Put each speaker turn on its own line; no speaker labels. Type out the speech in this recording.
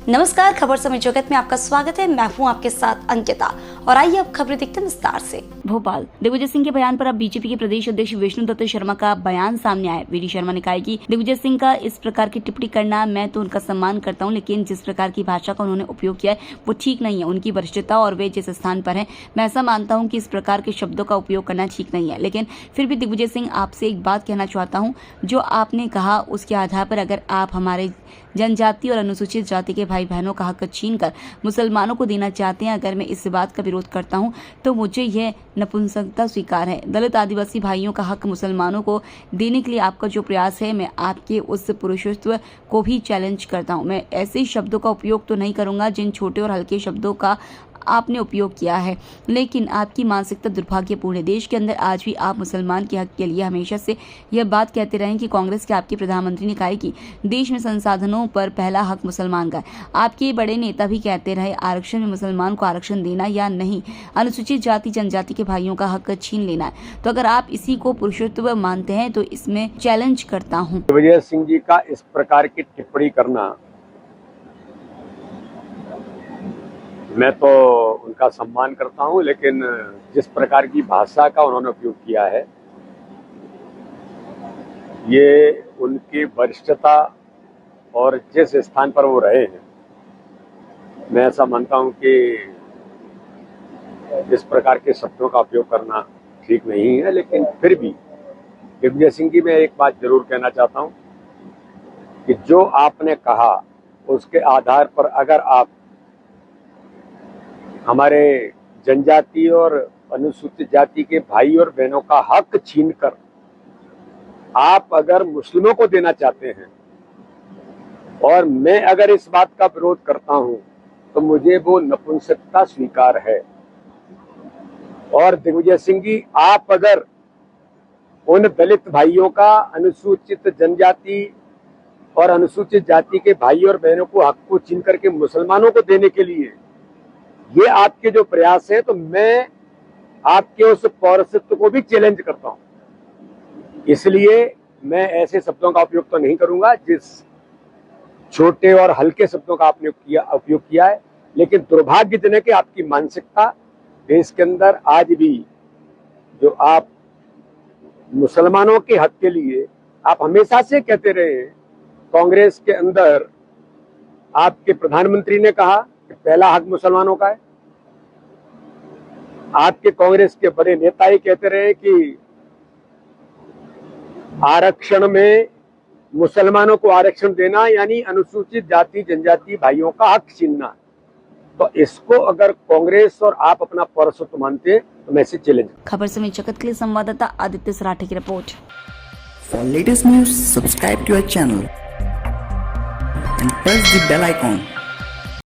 नमस्कार, खबर समय जगत में आपका स्वागत है। मैं हूं आपके साथ अंकिता और आइए अब खबरें देखते हैं विस्तार से। भोपाल, दिग्विजय सिंह के बयान पर अब बीजेपी के प्रदेश अध्यक्ष विष्णुदत्त शर्मा का बयान सामने आया। वीडी शर्मा ने कहा है कि दिग्विजय सिंह का इस प्रकार की टिप्पणी करना, मैं तो उनका सम्मान करता हूं, लेकिन जिस प्रकार की भाषा का उन्होंने उपयोग किया है वो ठीक नहीं है। उनकी वरिष्ठता और वे जिस स्थान पर है, मैं ऐसा मानता हूँ कि इस प्रकार के शब्दों का उपयोग करना ठीक नहीं है। लेकिन फिर भी दिग्विजय सिंह, आपसे एक बात कहना चाहता हूँ, जो आपने कहा उसके आधार पर अगर आप हमारे जनजाति और अनुसूचित जाति के भाई बहनों का हक छीनकर मुसलमानों को देना चाहते हैं, अगर मैं इस बात का विरोध करता हूं तो मुझे यह नपुंसकता स्वीकार है। दलित आदिवासी भाइयों का हक मुसलमानों को देने के लिए आपका जो प्रयास है, मैं आपके उस पुरुषत्व को भी चैलेंज करता हूं। मैं ऐसे शब्दों का उपयोग तो नहीं करूंगा जिन छोटे और हल्के शब्दों का आपने उपयोग किया है, लेकिन आपकी मानसिकता दुर्भाग्यपूर्ण है। देश के अंदर आज भी आप मुसलमान के हक के लिए हमेशा से यह बात कहते रहे कि कांग्रेस के आपके प्रधानमंत्री ने कहा कि देश में संसाधनों पर पहला हक मुसलमान का है। आपके बड़े नेता भी कहते रहे आरक्षण में मुसलमान को आरक्षण देना या नहीं, अनुसूचित जाति जनजाति के भाइयों का हक छीन लेना है। तो अगर आप इसी को पुरुषत्व मानते हैं तो इसमें चैलेंज करता हूँ।
दिग्विजय सिंह जी का इस प्रकार की टिप्पणी करना, मैं तो उनका सम्मान करता हूं, लेकिन जिस प्रकार की भाषा का उन्होंने उपयोग किया है, ये उनकी वरिष्ठता और जिस स्थान पर वो रहे हैं, मैं ऐसा मानता हूं कि इस प्रकार के शब्दों का उपयोग करना ठीक नहीं है। लेकिन फिर भी दिग्विजय सिंह जी, मैं एक बात जरूर कहना चाहता हूं कि जो आपने कहा उसके आधार पर अगर आप हमारे जनजाति और अनुसूचित जाति के भाई और बहनों का हक छीनकर आप अगर मुस्लिमों को देना चाहते हैं और मैं अगर इस बात का विरोध करता हूं तो मुझे वो नपुंसकता स्वीकार है। और दिग्विजय सिंह जी, आप अगर उन दलित भाइयों का, अनुसूचित जनजाति और अनुसूचित जाति के भाई और बहनों को हक को छीन करके मुसलमानों को देने के लिए ये आपके जो प्रयास है, तो मैं आपके उस पौरसत्व को भी चैलेंज करता हूं। इसलिए मैं ऐसे शब्दों का उपयोग तो नहीं करूंगा जिस छोटे और हल्के शब्दों का आपने उपयोग किया है। लेकिन दुर्भाग्यजनक है आपकी मानसिकता। देश के अंदर आज भी जो आप मुसलमानों के हक के लिए आप हमेशा से कहते रहे हैं, कांग्रेस के अंदर आपके प्रधानमंत्री ने कहा कि पहला हक मुसलमानों का है। आपके कांग्रेस के बड़े नेता ही कहते रहे कि आरक्षण में मुसलमानों को आरक्षण देना यानी अनुसूचित जाति जनजाति भाइयों का हक छीनना। तो इसको अगर कांग्रेस और आप अपना पौरसत्व मानते हैं तो मैं इसे चैलेंज।
खबर समय जगत के लिए संवाददाता आदित्य सराठे की report.
For latest news, subscribe to our channel and press the bell icon.